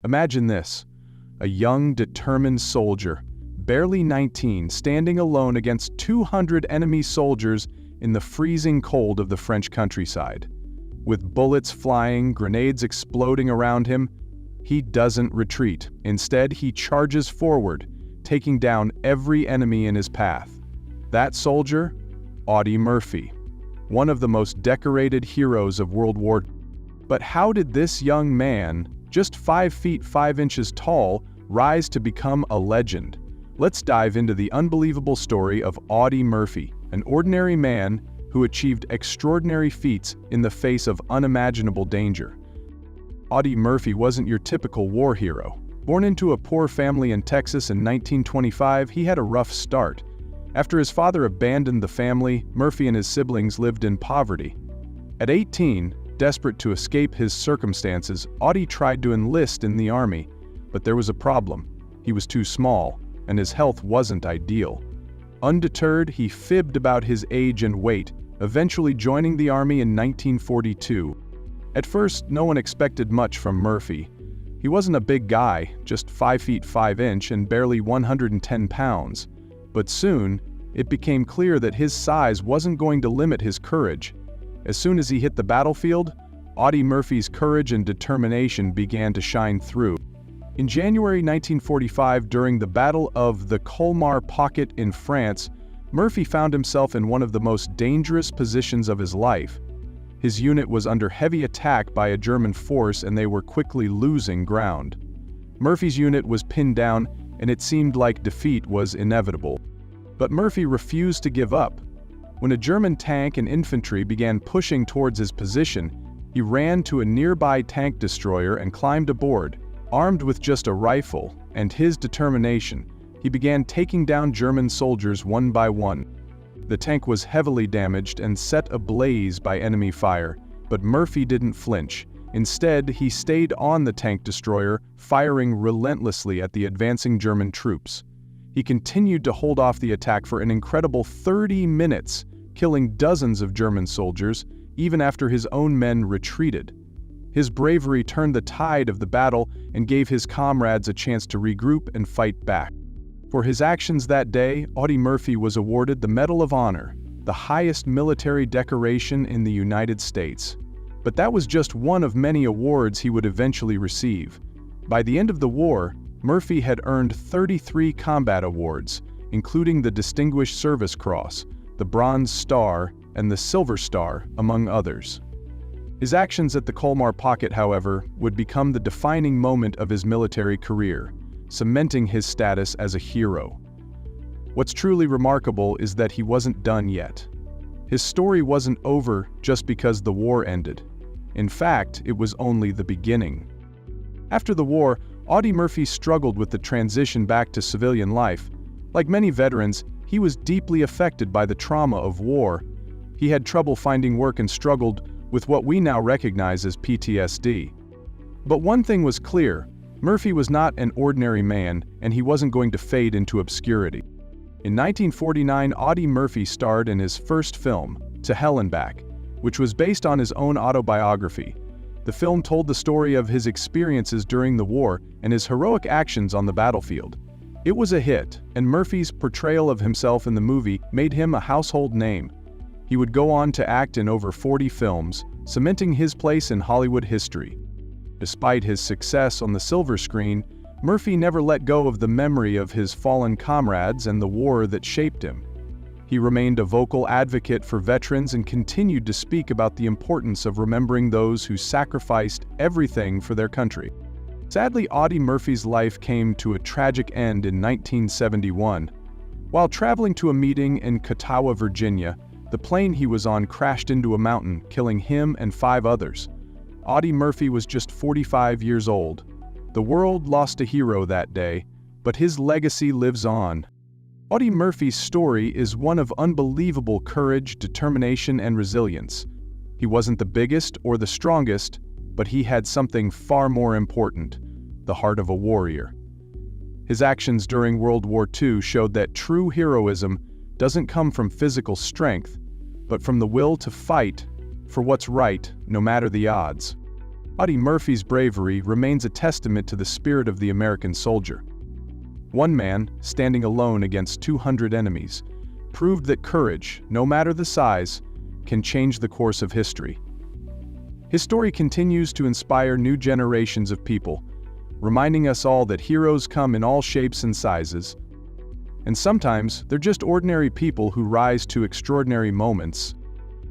Imagine this: a young, determined soldier, barely 19, standing alone against 200 enemy soldiers in the freezing cold of the French countryside. With bullets flying, grenades exploding around him, he doesn't retreat. Instead, he charges forward, taking down every enemy in his path. That soldier? Audie Murphy, one of the most decorated heroes of World War II. But how did this young man, just 5 feet 5 inches tall, rise to become a legend? Let's dive into the unbelievable story of Audie Murphy, an ordinary man who achieved extraordinary feats in the face of unimaginable danger. Audie Murphy wasn't your typical war hero. Born into a poor family in Texas in 1925, he had a rough start. After his father abandoned the family, Murphy and his siblings lived in poverty. At 18, desperate to escape his circumstances, Audie tried to enlist in the army, but there was a problem. He was too small, and his health wasn't ideal. Undeterred, he fibbed about his age and weight, eventually joining the army in 1942. At first, no one expected much from Murphy. He wasn't a big guy, just 5 feet 5 inches and barely 110 pounds. But soon, it became clear that his size wasn't going to limit his courage. As soon as he hit the battlefield, Audie Murphy's courage and determination began to shine through. In January 1945, during the Battle of the Colmar Pocket in France, Murphy found himself in one of the most dangerous positions of his life. His unit was under heavy attack by a German force and they were quickly losing ground. Murphy's unit was pinned down and it seemed like defeat was inevitable. But Murphy refused to give up. When a German tank and infantry began pushing towards his position, he ran to a nearby tank destroyer and climbed aboard. Armed with just a rifle and his determination, he began taking down German soldiers one by one. The tank was heavily damaged and set ablaze by enemy fire, but Murphy didn't flinch. Instead, he stayed on the tank destroyer, firing relentlessly at the advancing German troops. He continued to hold off the attack for an incredible 30 minutes, killing dozens of German soldiers, even after his own men retreated. His bravery turned the tide of the battle and gave his comrades a chance to regroup and fight back. For his actions that day, Audie Murphy was awarded the Medal of Honor, the highest military decoration in the United States. But that was just one of many awards he would eventually receive. By the end of the war, Murphy had earned 33 combat awards, including the Distinguished Service Cross, the Bronze Star, and the Silver Star, among others. His actions at the Colmar Pocket, however, would become the defining moment of his military career, cementing his status as a hero. What's truly remarkable is that he wasn't done yet. His story wasn't over just because the war ended. In fact, it was only the beginning. After the war, Audie Murphy struggled with the transition back to civilian life. Like many veterans, he was deeply affected by the trauma of war. He had trouble finding work and struggled with what we now recognize as PTSD. But one thing was clear: Murphy was not an ordinary man, and he wasn't going to fade into obscurity. In 1949, Audie Murphy starred in his first film, To Hell and Back, which was based on his own autobiography. The film told the story of his experiences during the war and his heroic actions on the battlefield. It was a hit, and Murphy's portrayal of himself in the movie made him a household name. He would go on to act in over 40 films, cementing his place in Hollywood history. Despite his success on the silver screen, Murphy never let go of the memory of his fallen comrades and the war that shaped him. He remained a vocal advocate for veterans and continued to speak about the importance of remembering those who sacrificed everything for their country. Sadly, Audie Murphy's life came to a tragic end in 1971. While traveling to a meeting in Catawba, Virginia, the plane he was on crashed into a mountain, killing him and 5 others. Audie Murphy was just 45 years old. The world lost a hero that day, but his legacy lives on. Audie Murphy's story is one of unbelievable courage, determination, and resilience. He wasn't the biggest or the strongest, but he had something far more important: the heart of a warrior. His actions during World War II showed that true heroism doesn't come from physical strength, but from the will to fight for what's right, no matter the odds. Audie Murphy's bravery remains a testament to the spirit of the American soldier. One man, standing alone against 200 enemies, proved that courage, no matter the size, can change the course of history. His story continues to inspire new generations of people, reminding us all that heroes come in all shapes and sizes, and sometimes they're just ordinary people who rise to extraordinary moments.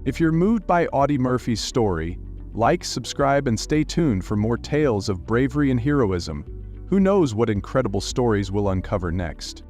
If you're moved by Audie Murphy's story, like, subscribe, and stay tuned for more tales of bravery and heroism. Who knows what incredible stories we'll uncover next?